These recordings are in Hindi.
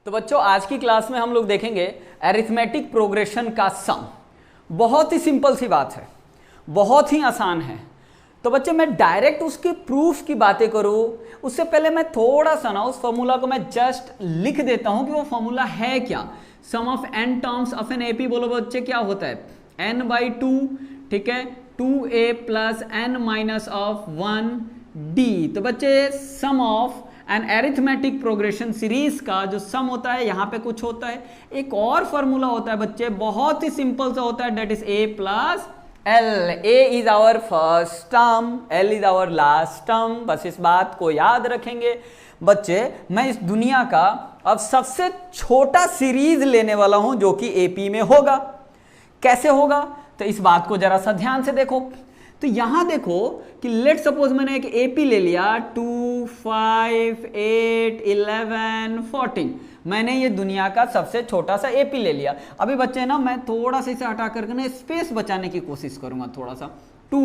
तो बच्चों आज की क्लास में हम लोग देखेंगे अरिथमेटिक प्रोग्रेशन का सम। बहुत ही सिंपल सी बात है, बहुत ही आसान है। तो बच्चे मैं डायरेक्ट उसके प्रूफ की बातें करूं उससे पहले मैं थोड़ा सा ना उस फॉर्मूला को मैं जस्ट लिख देता हूं कि वो फॉर्मूला है क्या। Sum of n terms of an AP, बोलो बच्चे क्या होता है, n/2, ठीक है, 2a plus n minus of 1d। तो बच्चे sum of n arithmetic progression series का जो सम होता है यहां पे कुछ होता है, एक और फॉर्मूला होता है बच्चे, बहुत ही सिंपल सा होता है, that is a plus L। A is our first term, L is our last term. बस इस बात को याद रखेंगे बच्चे। मैं इस दुनिया का अब सबसे छोटा सीरीज लेने वाला हूं जो कि AP में होगा। कैसे होगा तो इस बात को जरा सा ध्यान से देखो। तो यहां देखो कि लेट सपोज मैंने एक AP ले लिया 2, 5, 8, 11, 14। मैंने ये दुनिया का सबसे छोटा सा AP ले लिया। अभी बच्चे ना मैं थोड़ा सा इसे हटा करके ना स्पेस बचाने की कोशिश करूंगा थोड़ा सा। 2,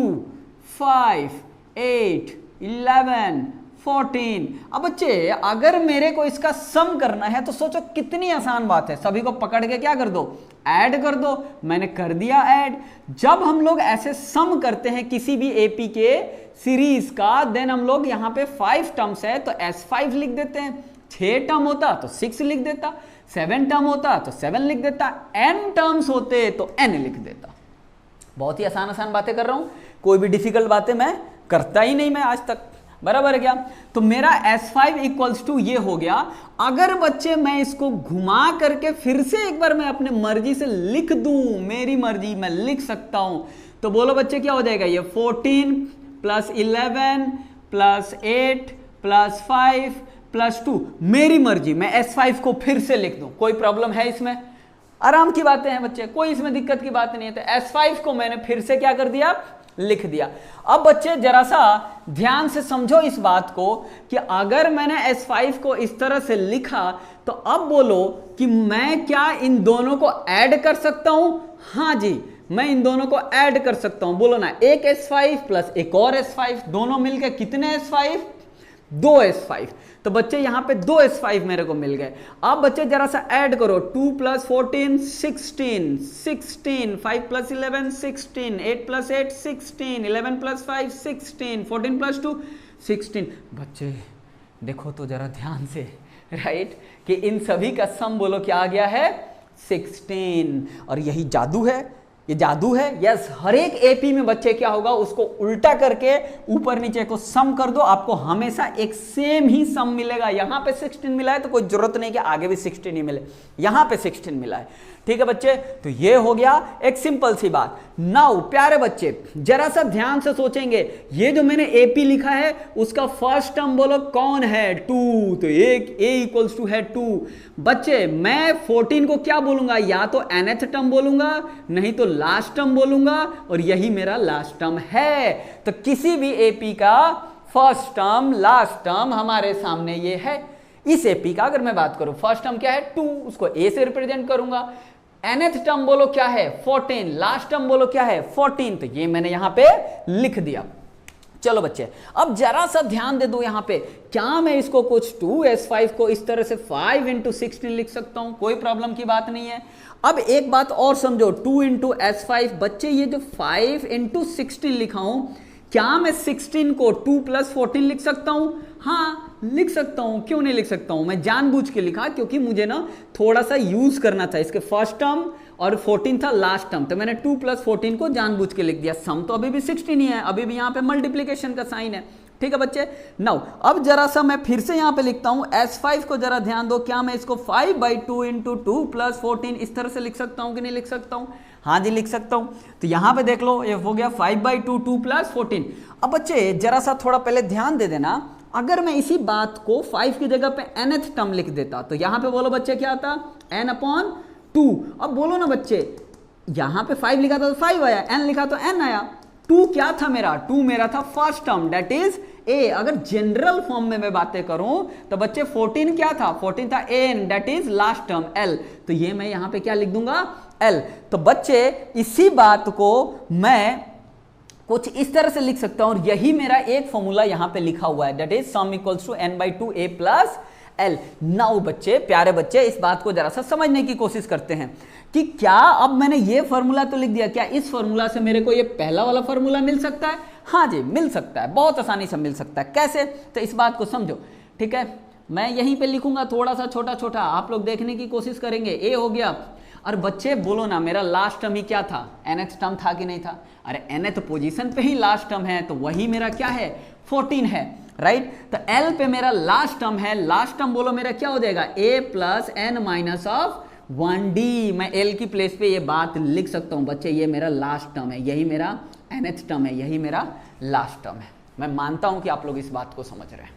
5, 8, 11, 14। अब बच्चे अगर मेरे को इसका सम करना है तो सोचो कितनी आसान बात है। सभी को पकड़ के क्या कर दो, ऐड कर दो। मैंने कर दिया ऐड। जब हम लोग ऐसे सम करते हैं किसी भी AP के सीरीज का, देन हम लोग यहाँ पे 5 टर्म्स है तो S5 लिख देते हैं। 6 टर्म होता तो 6 लिख देता, 7 टर्म होता तो 7 लिख देता, n टर्म्स होते तो n लिख देता। बहुत ही आसान आसान बातें कर रहा हूं, कोई भी डिफिकल्ट बातें मैं करता ही नहीं मैं आज तक, बराबर है क्या। तो मेरा S5 इक्वल्स टू ये हो गया। अगर बच्चे मैं इसको घुमा करके फिर से एक बार मैं अपने मर्जी से लिख दूं, मेरी मर्जी मैं लिख सकता हूं, तो बोलो बच्चे क्या हो जाएगा, ये 14 प्लस 11 प्लस 8 प्लस 5 प्लस 2, मेरी मर्जी। मैं S5 को फिर से लिख दूं, कोई प्रॉब्लम है इसमें? आराम की बातें हैं बच्चे, कोई इसमें दिक्कत की बात नहीं है। तो S5 को मैंने फिर से क्या कर दिया, लिख दिया। अब बच्चे जरा सा ध्यान से समझो इस बात को कि अगर मैंने S5 को इस तरह से लिखा तो अब बोलो कि मैं क्या इन दोनों को ऐड कर सकता हूं? हाँ जी, मैं इन दोनों को ऐड कर सकता हूं। बोलो ना, एक S5 प्लस एक और S5, दोनों मिलकर कितने S5? 2 S5। तो बच्चे यहां पे 2 S5 मेरे को मिल गए। अब बच्चे जरा सा ऐड करो, 2 plus 14 16, 16, 5 plus 11 16, 8 plus 8 16, 11 plus 5 16, 14 plus 2 16। बच्चे देखो तो जरा ध्यान से, राइट, कि इन सभी का सम बोलो क्या आ गया है, 16। और यही जादू है, ये जादू है। यस, हर एक AP में बच्चे क्या होगा, उसको उल्टा करके ऊपर नीचे को सम कर दो, आपको हमेशा एक सेम ही सम मिलेगा। यहां पे 16 मिला है तो कोई जरूरत नहीं कि आगे भी 16 ही मिले, यहां पे 16 मिला है। ठीक है बच्चे, तो ये हो गया एक सिंपल सी बात। नाउ प्यारे बच्चे जरा सा ध्यान से सोचेंगे, ये जो मैंने AP लिखा है उसका फर्स्ट टर्म बोलो कौन है, 2। तो एक A इक्वल्स टू है 2। बच्चे मैं 14 को क्या बोलूंगा, या तो nth टर्म बोलूंगा, नहीं तो लास्ट टर्म बोलूंगा, और यही मेरा लास्ट टर्म है। तो किसी भी AP का फर्स्ट टर्म लास्ट टर्म हमारे सामने ये है। इस AP का अगर मैं बात करूं, फर्स्ट टर्म क्या है 2, उसको A से रिप्रेजेंट करूंगा। nth टर्म बोलो क्या है 14, लास्ट टर्म बोलो क्या है 14, तो ये मैंने यहां पे लिख दिया। चलो बच्चे अब जरा सा ध्यान दे दो यहां पे, क्या मैं इसको कुछ 2S5 को इस तरह से 5 इंटू 16 लिख सकता हूं? कोई प्रॉब्लम की बात नहीं है। अब एक बात और समझो, 2 इंटू S5, बच्चे ये जो 5 इंटू 16 लिखा हूं, क्या मैं 16 को 2 प्लस 14 लिख सकता हूं? हाँ लिख सकता हूं। क्यों नहीं लिख सकता हूं? मैं जानबूझ के लिखा क्योंकि मुझे ना थोड़ा सा यूज करना था, इसके फर्स्ट टर्म और 14 था लास्ट टर्म, तो मैंने 2 प्लस 14 को जानबूझ के लिख दिया। सम तो अभी भी 16 ही है, अभी भी यहाँ पे मल्टीप्लीकेशन का साइन है। ठीक है बच्चे, नाउ अब जरा सा मैं फिर से यहाँ पे लिखता हूँ S5 को, जरा ध्यान दो, क्या मैं इसको 5/2 इंटू 2 प्लस 14 इस तरह से लिख सकता हूँ कि नहीं लिख सकता हूँ? हाँ जी लिख सकता हूँ। तो यहाँ पे देख लो, ये हो गया 5/2 2 प्लस 14। अब बच्चे जरा सा थोड़ा पहले ध्यान दे देना, अगर मैं इसी बात को 5 की जगह पे nth टर्म लिख देता तो यहाँ पे बोलो बच्चे क्या आता, n/2। अब बोलो ना बच्चे, यहाँ पे 5 लिखा था तो 5 आया, n लिखा तो n आया। 2 क्या था मेरा, 2 मेरा था first term, that is A। अगर जनरल फॉर्म में मैं बातें करूं तो बच्चे 14 क्या था, 14 था n, that is last term L। तो ये मैं यहां पे क्या लिख दूंगा, L। तो बच्चे इसी बात को मैं कुछ इस तरह से लिख सकता हूं, और यही मेरा एक फॉर्मूला यहां पे लिखा हुआ है, that is sum equals to n/2 A plus L। Now बच्चे, प्यारे बच्चे, इस बात को जरा सा समझने की कोशिश करते हैं कि क्या अब मैंने ये फॉर्मूला तो लिख दिया, क्या इस फॉर्मूला से मेरे को ये पहला वाला फॉर्मूला मिल सकता है? हाँ जी, मिल सकता है, बहुत आसानी से मिल सकता है। कैसे? तो इस बात को समझो, ठीक है। मैं यहीं पे लिखूंगा थोड़ा सा छोटा छोटा, आप लोग देखने की कोशिश करेंगे। ए हो गया। और बच्चे बोलो ना, मेरा लास्ट टर्म ही क्या था? nth टर्म था कि नहीं था? अरे nth पोजीशन पे ही लास्ट टर्म है, तो वही मेरा क्या है? 14 है, राइट। तो L पे मेरा लास्ट टर्म है। लास्ट टर्म बोलो मेरा क्या हो जाएगा? a plus n minus of 1d। मैं L की प्लेस पे ये बात लिख सकता हूं बच्चे, ये मेरा लास्ट टर्म है, यही मेरा nth टर्म है, यही मेरा लास्ट टर्म है। मैं मानता हूं कि आप लोग इस बात को समझ रहे हैं।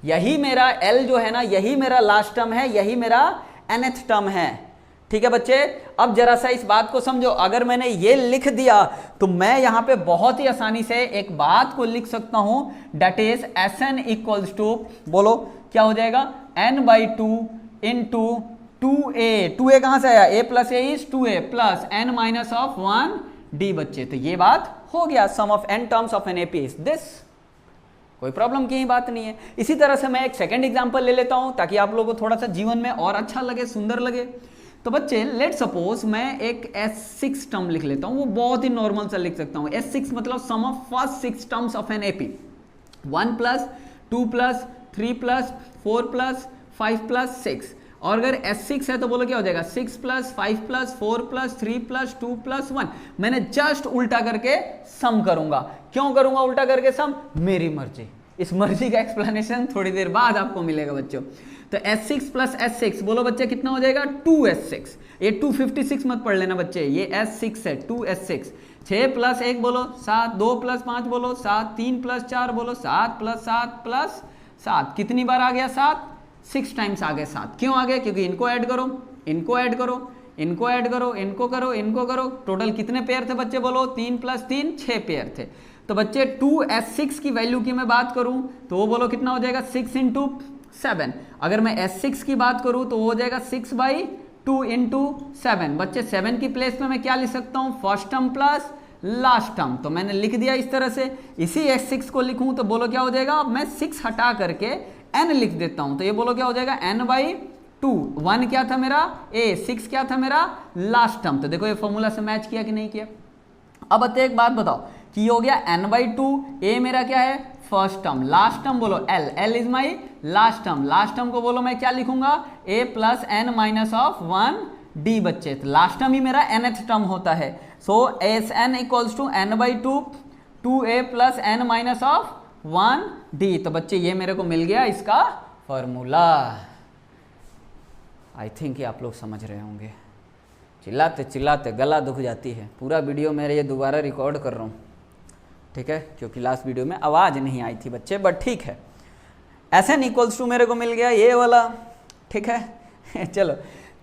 यही मेरा L जो है ना, यही मेरा लास्ट टर्म है, यही मेरा nth टर्म है, ठीक है बच्चे। अब जरा सा इस बात को समझो, अगर मैंने ये लिख दिया तो मैं यहां पे बहुत ही आसानी से एक बात को लिख सकता हूं, that is Sn equals to, बोलो क्या हो जाएगा? n/2 into 2a। 2a कहां से आया? a plus a is 2a plus n minus of 1d बच्चे। तो ये बात हो गया, sum of n terms of an AP is this. कोई प्रॉब्लम की बात नहीं है। इसी तरह से मैं एक सेकंड एग्जांपल ले लेता हूं ताकि आप लोगों को थोड़ा सा जीवन में और अच्छा लगे, सुंदर लगे। तो बच्चे लेट सपोज मैं एक S6 टर्म लिख लेता हूं, वो बहुत ही नॉर्मल सा लिख सकता हूं। S6 मतलब sum of first 6 terms of an AP, 1 plus 2 plus 3 plus 4 plus 5 plus 6। और अगर S6 है तो बोलो क्या हो जाएगा? 6 plus 5 plus 4 plus 3 plus 2 plus 1। मैंने जस्ट उल्टा करके सम करूंगा। क्यों करूंगा उल्टा करके सम? मेरी मर्जी। इस मर्जी का एक्सप्लेनेशन थोड़ी देर बाद आपको मिलेगा बच्चों। तो S6 प्लस S6 बोलो बच्चे कितना हो जाएगा? 2S6। ये 256 मत पढ़ लेना बच्चे, ये S6 है, 2S6। 6 प्लस 1 बोलो 7, 2 प्लस 5 बोलो 7, 3 प्लस 4 बोलो 7 प्लस 7 प्लस 7। कितनी बार आ गया 7? 6 टाइम्स आ गए 7। क्यों आ गए? क्योंकि इनको ऐड करो, इनको ऐड करो, इनको ऐड करो, इनको करो, इनको करो। टोटल कितने पेयर थे बच्चे बोलो? 3 प्लस 3 6 पेयर थे। तो बच्चे 2S6 की वैल्यू की मैं बात करूं तो वो बोलो कितना हो जाएगा? 6 इंटू 7। अगर मैं S6 की बात करूं तो वो हो जाएगा 6/2 इंटू 7। बच्चे 7 की प्लेस में मैं क्या लिख सकता हूं? First term plus last term. तो मैंने लिख दिया इस तरह से। इसी S6 को लिखूं तो बोलो क्या हो जाएगा? अब मैं 6 हटा करके n लिख देता हूं, तो ये बोलो क्या हो जाएगा? n/2। 1 क्या था मेरा? a। 6 क्या था मेरा? Last term. तो देखो ये फॉर्मूला से मैच किया कि नहीं किया? अब बच्चे एक बात बताओ कि हो गया n/2, a मेरा क्या है? First term. लास्ट टर्म बोलो L। L is my last term. Last term को बोलो मैं क्या लिखूंगा? a plus n minus of 1d बच्चे। तो लास्ट टर्म ही मेरा nth टर्म होता है। So Sn equals to n/2 2a plus n minus of 1d। तो बच्चे ये मेरे को मिल गया इसका फॉर्मूला। आई थिंक ये आप लोग समझ रहे होंगे। चिल्लाते चिल्लाते गला दुख जाती है। पूरा वीडियो मेरे ये दोबारा रिकॉर्ड कर रहा हूँ, ठीक है, क्योंकि लास्ट वीडियो में आवाज़ नहीं आई थी बच्चे, बट ठीक है। Sn इक्वल्स टू मेरे को मिल गया ये वाला, ठीक है। चलो,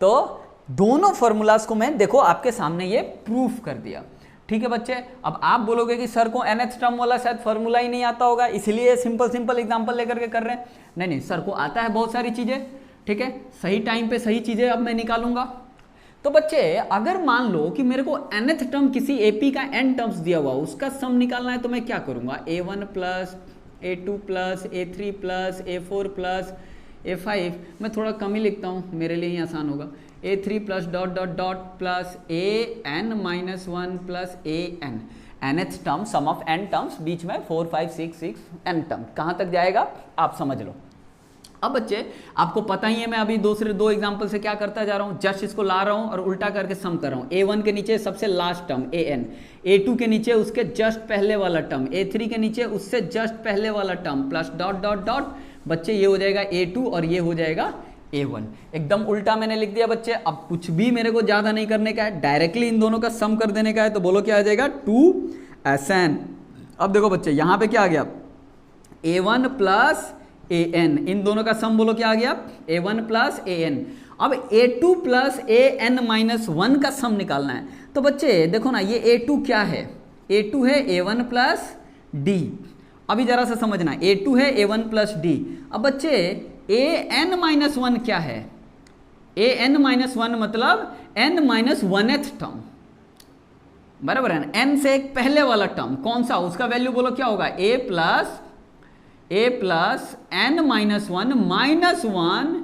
तो दोनों फॉर्मूलाज को मैं देखो आपके सामने ये प्रूफ कर दिया, ठीक है बच्चे। अब आप बोलोगे कि सर को nth टर्म वाला शायद फॉर्मूला ही नहीं आता होगा, इसलिए सिंपल एग्जांपल लेकर के कर रहे हैं। नहीं नहीं, सर को आता है बहुत सारी चीज़ें, ठीक है। सही टाइम पे सही चीज़ें अब मैं निकालूंगा। तो बच्चे अगर मान लो कि मेरे को nth टर्म किसी AP का n टर्म्स दिया हुआ, उसका सम निकालना है, तो मैं क्या करूंगा? a1 plus a2 plus a3 plus a4 plus a5। मैं थोड़ा कम ही लिखता हूँ, मेरे लिए ही आसान होगा। a3 plus dot dot dot plus an minus 1 plus an। nth term sum of n terms, बीच में 4 5 6 6 n टर्म। कहाँ तक जाएगा आप समझ लो। अब बच्चे आपको पता ही है मैं अभी दूसरे 2 एग्जांपल से क्या करता जा रहा हूँ, जस्ट इसको ला रहा हूँ और उल्टा करके सम कर रहा हूँ। a1 के नीचे सबसे लास्ट टर्म an, a2 के नीचे उसके जस्ट पहले वाला टर्म, a3 के नीचे उससे जस्ट पहले वाला term, plus dot dot dot. बच्चे ये हो जाएगा a2 और ये हो जाएगा a1। एकदम उल्टा मैंने लिख दिया बच्चे। अब कुछ भी मेरे को ज़्यादा नहीं करने का है, डायरेक्टली इन दोनों का सम कर देने का है। तो बोलो क्या आ जाएगा? 2Sn। अब देखो बच्चे यहाँ पे क्या आ गया? a1 plus an। इन दोनों का सम बोलो क्या आ गया? a1 plus an। अब a2 प्लस an माइनस 1 का सम निकालना है। तो बच्चे देखो ना, ये a2 क्या है? a2 है a1 प्लस d। अभी जरा सा समझना, a2 है a1 प्लस d। अब बच्चे an माइनस 1 क्या है? an माइनस 1 मतलब n माइनस 1th टर्म, बराबर है ना? n से एक पहले वाला टर्म कौन सा? उसका वैल्यू बोलो क्या होगा? a plus A plus N minus one minus one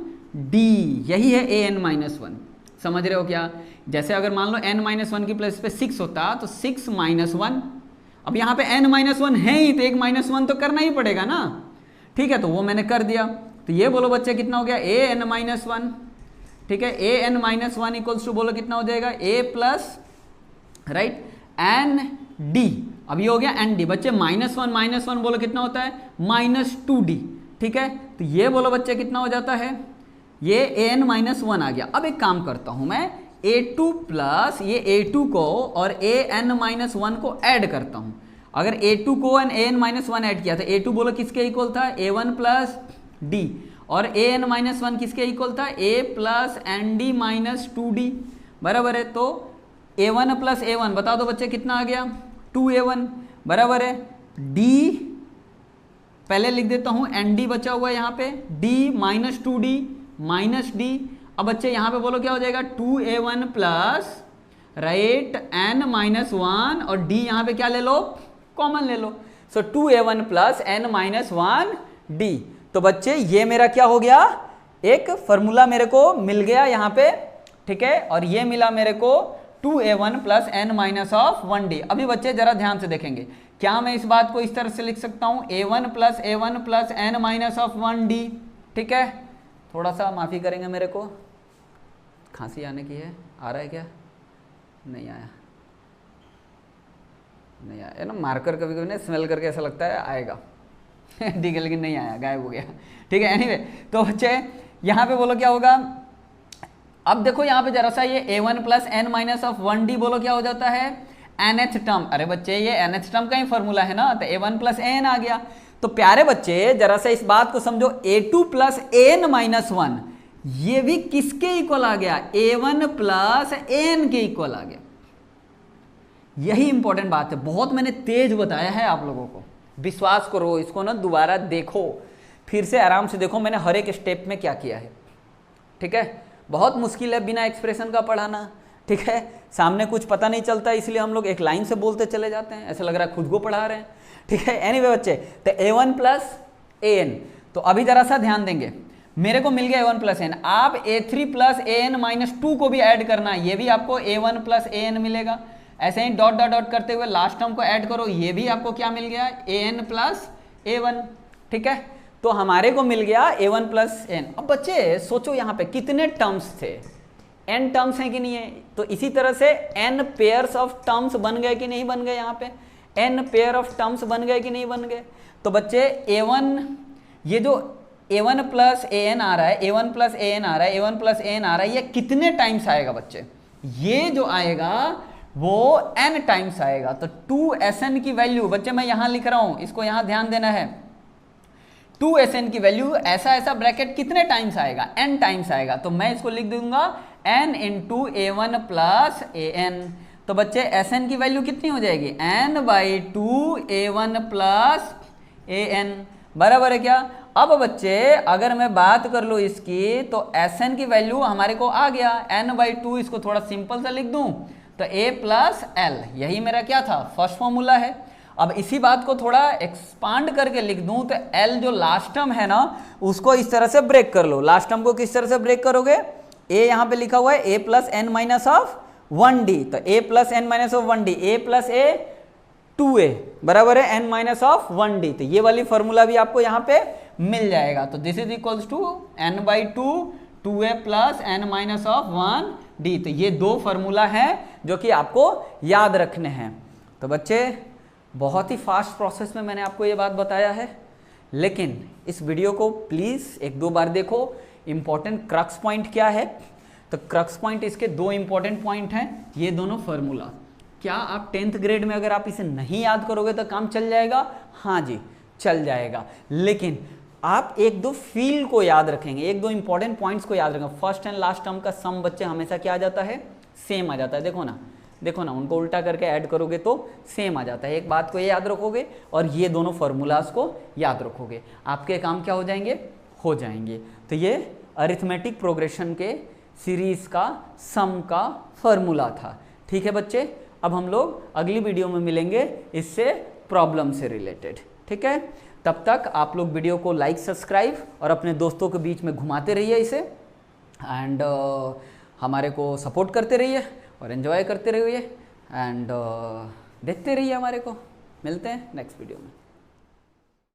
D, यही है ए एन माइनस वन। समझ रहे हो क्या? जैसे अगर मान लो n माइनस वन की प्लेस पे 6 होता तो 6 माइनस वन, अब यहाँ पे n माइनस वन है ही तो एक माइनस वन तो करना ही पड़ेगा ना, ठीक है, तो वो मैंने कर दिया। तो ये बोलो बच्चे कितना हो गया, ए एन माइनस वन, ठीक है, a n minus one equals to बोलो कितना हो जाएगा, a plus right n d. अब ये हो गया एन डी। बच्चे माइनस वन बोलो कितना होता है, माइनस टू डी, ठीक है। तो ये बोलो बच्चे कितना हो जाता है, ये ए एन माइनस वन आ गया। अब एक काम करता हूं मैं, ए टू प्लस ये ए टू को और ए एन माइनस वन को ऐड करता हूं। अगर ए टू को ए एन माइनस वन ऐड किया था, ए टू बोलो किसके इक्वल था, ए वन प्लस डी, और ए एन माइनस वन किसके इक्वल था, a plus n d minus two d, बराबर है। तो a one plus a one बता दो बच्चे कितना आ गया, 2a1, बराबर है डी, पहले लिख देता हूं एन डी बचा हुआ है यहाँ पे, D minus two D minus D. अब बच्चे यहाँ पे बोलो क्या हो जाएगा, 2a1 plus right N minus one, और डी यहाँ पे क्या ले लो, कॉमन ले लो। So 2a1 plus N minus one D. तो बच्चे ये मेरा क्या हो गया, एक फॉर्मूला मेरे को मिल गया यहाँ पे, ठीक है, और ये मिला मेरे को 2a1 plus N minus of one D. अभी बच्चे जरा ध्यान से देखेंगे, क्या मैं इस बात को इस तरह से लिख सकता हूँ, a1 plus N minus of one d, ठीक है। थोड़ा सा माफ़ी करेंगे, मेरे को खांसी आने की है, आ रहा है क्या, नहीं आया, नहीं आया ना, मार्कर कभी कभी ना स्मेल करके ऐसा लगता है आएगा ठीक है, लेकिन नहीं आया, गायब हो गया, ठीक है। एनीवे तो बच्चे यहाँ पे बोलो क्या होगा, अब देखो यहाँ पे जरा सा ये a1 plus N minus of one d बोलो क्या हो जाता है, nth टर्म। अरे बच्चे ये nth टर्म का ही फॉर्मूला है ना, तो a1 प्लस एन आ गया। तो प्यारे बच्चे जरा सा इस बात को समझो, a2 plus N minus one ये भी किसके इक्वल आ गया, a1 प्लस एन के इक्वल आ गया। यही इंपॉर्टेंट बात है, बहुत मैंने तेज बताया है आप लोगों को, विश्वास करो, इसको ना दोबारा देखो, फिर से आराम से देखो मैंने हर एक स्टेप में क्या किया है, ठीक है। बहुत मुश्किल है बिना एक्सप्रेशन का पढ़ाना, ठीक है, सामने कुछ पता नहीं चलता, इसलिए हम लोग एक लाइन से बोलते चले जाते हैं, ऐसा लग रहा है खुद को पढ़ा रहे हैं, ठीक है। एनीवे बच्चे, तो a1 प्लस an, तो अभी जरा सा ध्यान देंगे, मेरे को मिल गया a1 प्लस एन, आप a3 plus an minus two को भी ऐड करना है, ये भी आपको a1 प्लस an मिलेगा। ऐसे ही डॉट डॉट डॉट करते हुए लास्ट टर्म को ऐड करो, ये भी आपको क्या मिल गया, an प्लस a1, ठीक है। तो हमारे को मिल गया a1 प्लस एन। अब बच्चे सोचो यहाँ पे कितने टर्म्स थे, n टर्म्स हैं कि नहीं है, तो इसी तरह से n पेयर्स ऑफ टर्म्स बन गए कि नहीं बन गए, यहाँ पे n पेयर ऑफ टर्म्स बन गए कि नहीं बन गए। तो बच्चे a1, ये जो a1 प्लस an आ रहा है, a1 प्लस an आ रहा है, a1 प्लस an आ रहा है, ये कितने टाइम्स आएगा बच्चे, ये जो आएगा वो n टाइम्स आएगा। तो 2sn की वैल्यू बच्चे मैं यहाँ लिख रहा हूँ, इसको यहाँ ध्यान देना है, 2sn की वैल्यू ऐसा ऐसा ब्रैकेट कितने टाइम्स आएगा, n टाइम्स आएगा। तो मैं इसको लिख दूंगा n into a1 plus an। तो बच्चे sn की वैल्यू कितनी हो जाएगी, n by to a1 plus an, बराबर है क्या। अब बच्चे अगर मैं बात कर लूँ इसकी, तो sn की वैल्यू हमारे को आ गया n बाई टू, इसको थोड़ा सिंपल सा लिख दूं तो a प्लस l, यही मेरा क्या था, फर्स्ट फॉर्मूला है। अब इसी बात को थोड़ा एक्सपांड करके लिख दूं तो l जो लास्ट टर्म है ना, उसको इस तरह से ब्रेक कर लो। लास्ट टर्म को किस तरह से ब्रेक करोगे, a यहाँ पे लिखा हुआ है a plus N minus of one D, तो a plus N minus of one d, a plus a 2a बराबर है n minus of one D. तो ये वाली फॉर्मूला भी आपको यहाँ पे मिल जाएगा। तो this is equals to n by two 2a plus N minus of one D. तो ये दो फॉर्मूला हैं जो कि आपको याद रखने हैं। तो बच्चे बहुत ही फास्ट प्रोसेस में मैंने आपको ये बात बताया है, लेकिन इस वीडियो को प्लीज़ एक दो बार देखो। इंपॉर्टेंट क्रक्स पॉइंट क्या है, तो क्रक्स पॉइंट इसके दो इंपॉर्टेंट पॉइंट हैं, ये दोनों फार्मूला। क्या आप 10th ग्रेड में अगर आप इसे नहीं याद करोगे तो काम चल जाएगा, हाँ जी चल जाएगा, लेकिन आप एक दो फील को याद रखेंगे, एक दो इंपॉर्टेंट पॉइंट्स को याद रखेंगे। फर्स्ट एंड लास्ट टर्म का सम बच्चे हमेशा क्या आ जाता है, सेम आ जाता है। देखो ना उनको उल्टा करके ऐड करोगे तो सेम आ जाता है। एक बात को ये याद रखोगे और ये दोनों फार्मूलाज को याद रखोगे, आपके काम क्या हो जाएंगे, हो जाएंगे। तो ये अरिथमेटिक प्रोग्रेशन के सीरीज का सम का फार्मूला था। ठीक है बच्चे, अब हम लोग अगली वीडियो में मिलेंगे इससे प्रॉब्लम से रिलेटेड। ठीक है, तब तक आप लोग वीडियो को लाइक सब्सक्राइब और अपने दोस्तों के बीच में घुमाते रहिए इसे, एंड हमारे को सपोर्ट करते रहिए और एंजॉय करते रहिए, एंड देखते रहिए हमारे को। मिलते हैं नेक्स्ट वीडियो में।